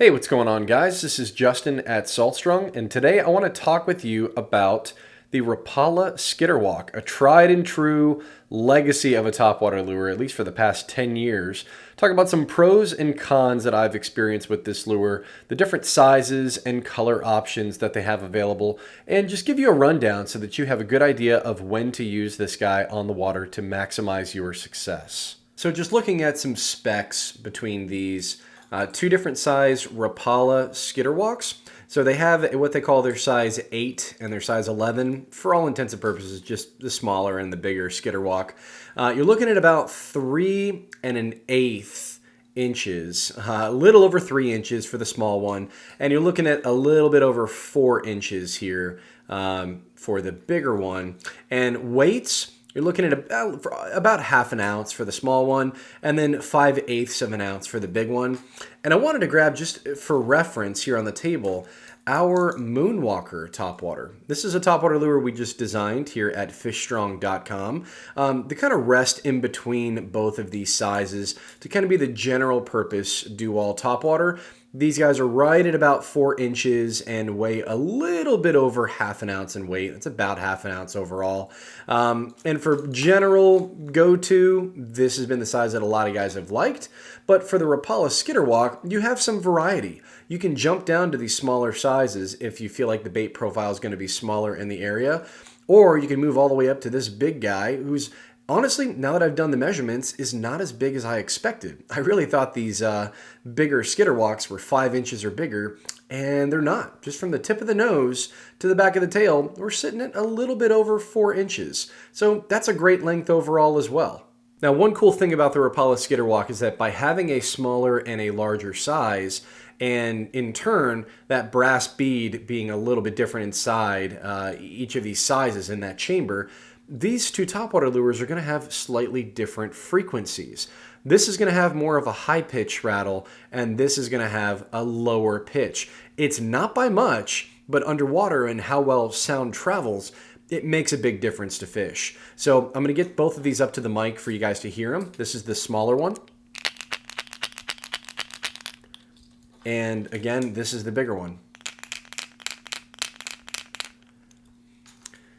Hey, what's going on, guys? This is Justin at Saltstrong, and today I want to talk with you about the Rapala Skitter Walk, a tried and true legacy of a topwater lure, at least for the past 10 years. Talk about some pros and cons that I've experienced with this lure, the different sizes and color options that they have available, and just give you a rundown so that you have a good idea of when to use this guy on the water to maximize your success. So just looking at some specs between these, two different size Rapala Skitter Walks. So they have what they call their size 8 and their size 11. For all intents and purposes, just the smaller and the bigger Skitter Walk. You're looking at about 3 1/8 inches, a little over 3 inches for the small one, and you're looking at a little bit over 4 inches here for the bigger one. And weights, you're looking at about half an ounce for the small one, and then 5/8 of an ounce for the big one. And I wanted to grab, just for reference here on the table, our Moonwalker topwater. This is a topwater lure we just designed here at fishstrong.com. They kind of rest in between both of these sizes to kind of be the general purpose do-all topwater. These guys are right at about 4 inches and weigh a little bit over half an ounce in weight. It's about half an ounce overall. And for general go-to, this has been the size that a lot of guys have liked. But for the Rapala Skitter Walk, you have some variety. You can jump down to these smaller sizes if you feel like the bait profile is going to be smaller in the area. Or you can move all the way up to this big guy who's, honestly, now that I've done the measurements, is not as big as I expected. I really thought these bigger Skitter Walks were 5 inches or bigger, and they're not. Just from the tip of the nose to the back of the tail, we're sitting at a little bit over 4 inches. So that's a great length overall as well. Now, one cool thing about the Rapala Skitter Walk is that by having a smaller and a larger size, and in turn, that brass bead being a little bit different inside each of these sizes in that chamber, these two topwater lures are going to have slightly different frequencies. This is going to have more of a high pitch rattle, and this is going to have a lower pitch. It's not by much, but underwater and how well sound travels, it makes a big difference to fish. So I'm going to get both of these up to the mic for you guys to hear them. This is the smaller one. And again, this is the bigger one.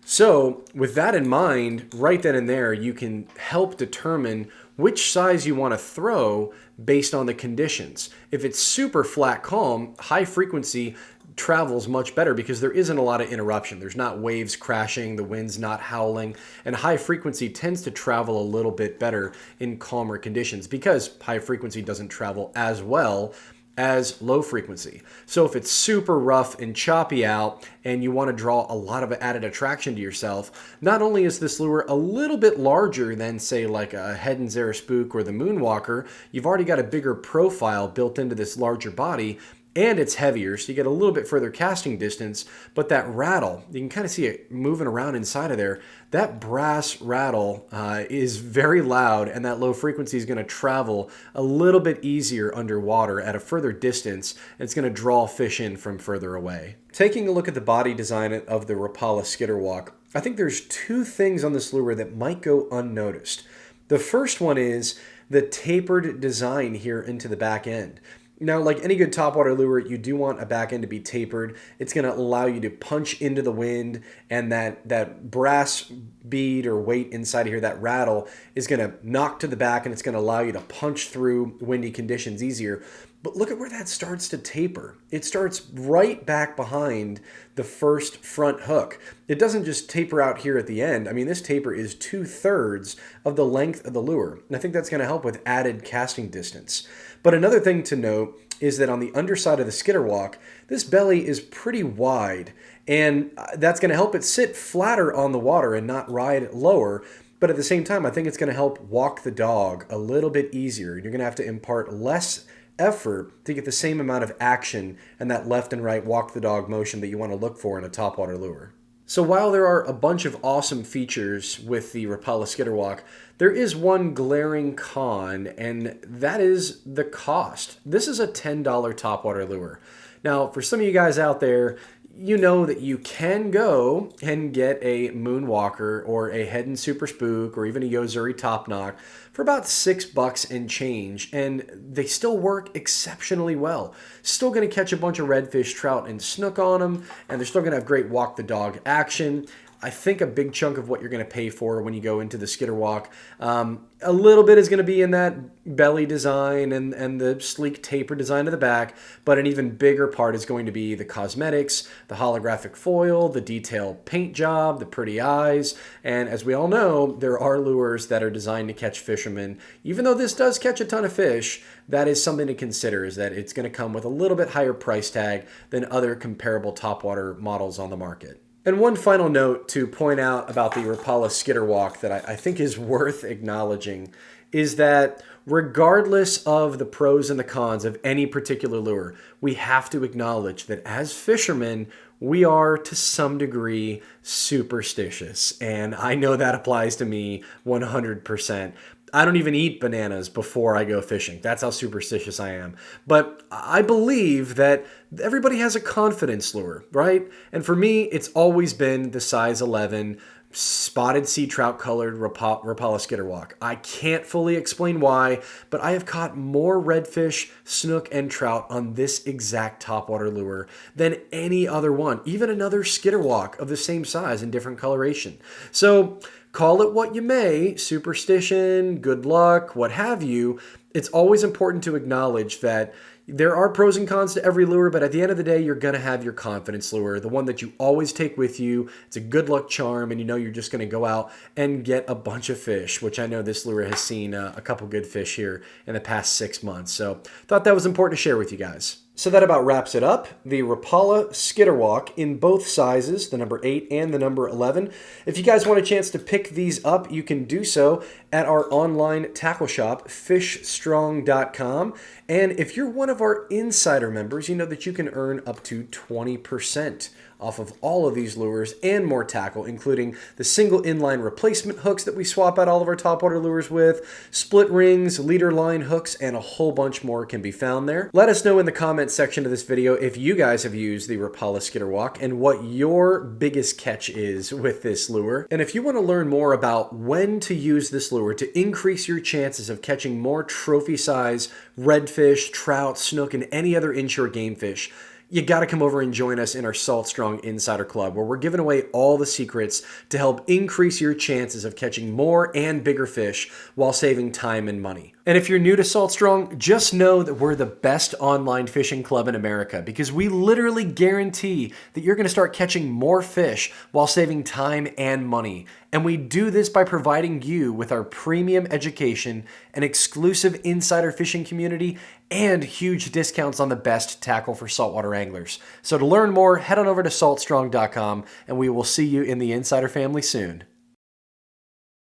So with that in mind, right then and there, you can help determine which size you want to throw based on the conditions. If it's super flat calm, high frequency travels much better because there isn't a lot of interruption. There's not waves crashing, the wind's not howling, and high frequency tends to travel a little bit better in calmer conditions because high frequency doesn't travel as well as low frequency. So if it's super rough and choppy out and you want to draw a lot of added attraction to yourself, not only is this lure a little bit larger than, say, like a Head and Zara Spook or the Moonwalker, you've already got a bigger profile built into this larger body, and it's heavier, so you get a little bit further casting distance, but that rattle, you can kind of see it moving around inside of there. That brass rattle is very loud, and that low frequency is going to travel a little bit easier underwater at a further distance, and it's going to draw fish in from further away. Taking a look at the body design of the Rapala Skitter Walk, I think there's two things on this lure that might go unnoticed. The first one is the tapered design here into the back end. Now, like any good topwater lure, you do want a back end to be tapered. It's going to allow you to punch into the wind, and that brass bead or weight inside of here, that rattle, is going to knock to the back, and it's going to allow you to punch through windy conditions easier. But look at where that starts to taper. It starts right back behind the first front hook. It doesn't just taper out here at the end. I mean, this taper is 2/3 of the length of the lure. And I think that's going to help with added casting distance. But another thing to note is that on the underside of the Skitter Walk, this belly is pretty wide. And that's going to help it sit flatter on the water and not ride lower. But at the same time, I think it's going to help walk the dog a little bit easier. You're going to have to impart less effort to get the same amount of action and that left and right walk the dog motion that you want to look for in a topwater lure. So while there are a bunch of awesome features with the Rapala Skitter Walk, there is one glaring con, and that is the cost. This is a $10 topwater lure. Now, for some of you guys out there, you know that you can go and get a Moonwalker or a Head and Super Spook or even a Yozuri Top Knock for about $6 and change, and they still work exceptionally well. Still going to catch a bunch of redfish, trout, and snook on them, and they're still going to have great walk the dog action. I think a big chunk of what you're going to pay for when you go into the skitter walk, a little bit is going to be in that belly design and the sleek taper design of the back, but an even bigger part is going to be the cosmetics, the holographic foil, the detailed paint job, the pretty eyes, and as we all know, there are lures that are designed to catch fishermen. Even though this does catch a ton of fish, that is something to consider, is that it's going to come with a little bit higher price tag than other comparable topwater models on the market. And one final note to point out about the Rapala Skitter Walk that I think is worth acknowledging is that regardless of the pros and the cons of any particular lure, we have to acknowledge that as fishermen, we are to some degree superstitious. And I know that applies to me 100%. I don't even eat bananas before I go fishing. That's how superstitious I am. But I believe that everybody has a confidence lure, right? And for me, it's always been the size 11 spotted sea trout colored Rapala Skitter Walk. I can't fully explain why, but I have caught more redfish, snook, and trout on this exact topwater lure than any other one, even another Skitter Walk of the same size and different coloration. So call it what you may, superstition, good luck, what have you, it's always important to acknowledge that there are pros and cons to every lure, but at the end of the day, you're going to have your confidence lure, the one that you always take with you. It's a good luck charm, and you know you're just going to go out and get a bunch of fish, which I know this lure has seen a couple good fish here in the past 6 months. So thought that was important to share with you guys. So that about wraps it up. The Rapala Skitter Walk in both sizes, the number 8 and the number 11. If you guys want a chance to pick these up, you can do so at our online tackle shop, fishstrong.com. And if you're one of our insider members, you know that you can earn up to 20% off of all of these lures and more tackle, including the single inline replacement hooks that we swap out all of our topwater lures with, split rings, leader line hooks, and a whole bunch more can be found there. Let us know in the comments section of this video if you guys have used the Rapala Skitter Walk and what your biggest catch is with this lure. And if you want to learn more about when to use this lure to increase your chances of catching more trophy size redfish, trout, snook, and any other inshore game fish, you got to come over and join us in our Salt Strong Insider Club, where we're giving away all the secrets to help increase your chances of catching more and bigger fish while saving time and money. And if you're new to Salt Strong, just know that we're the best online fishing club in America, because we literally guarantee that you're going to start catching more fish while saving time and money. And we do this by providing you with our premium education, an exclusive insider fishing community, and huge discounts on the best tackle for saltwater anglers. So to learn more, head on over to saltstrong.com, and we will see you in the insider family soon.